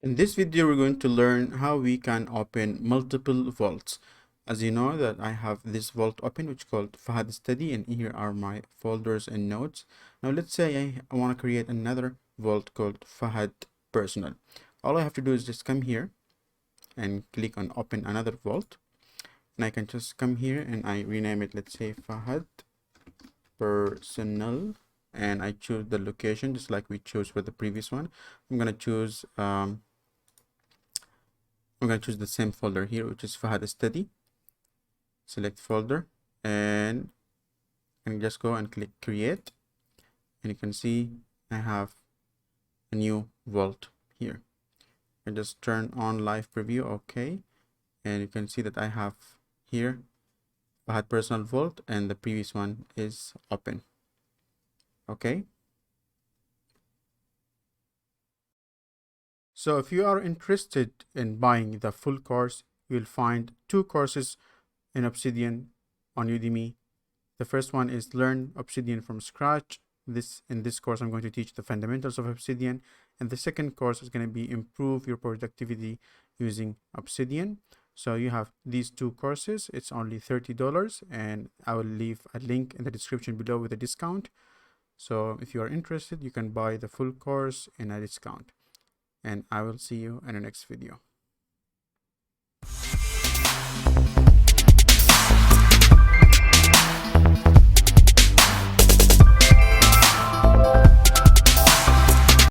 In this video, we're going to learn how we can open multiple vaults. As you know that I have this vault open, which is called Fahad Study, and here are my folders and notes. Now let's say I want to create another vault called Fahad Personal. All I have to do is just come here and click on open another vault. And I can just come here and I rename it, let's say Fahad Personal, and I choose the location just like we chose for the previous one. I'm going to choose the same folder here, which is Fahad Study. Select folder and just go and click create, and you can see I have a new vault here. I just turn on live preview, okay, and you can see that I have here Fahad Personal Vault and the previous one is open. Okay, so if you are interested in buying the full course, you'll find two courses in Obsidian on Udemy. The first one is Learn Obsidian from Scratch. In this course, I'm going to teach the fundamentals of Obsidian, and the second course is going to be Improve Your Productivity Using Obsidian. So you have these two courses. It's only $30, and I will leave a link in the description below with a discount. So if you are interested, you can buy the full course in a discount, and I will see you in the next video.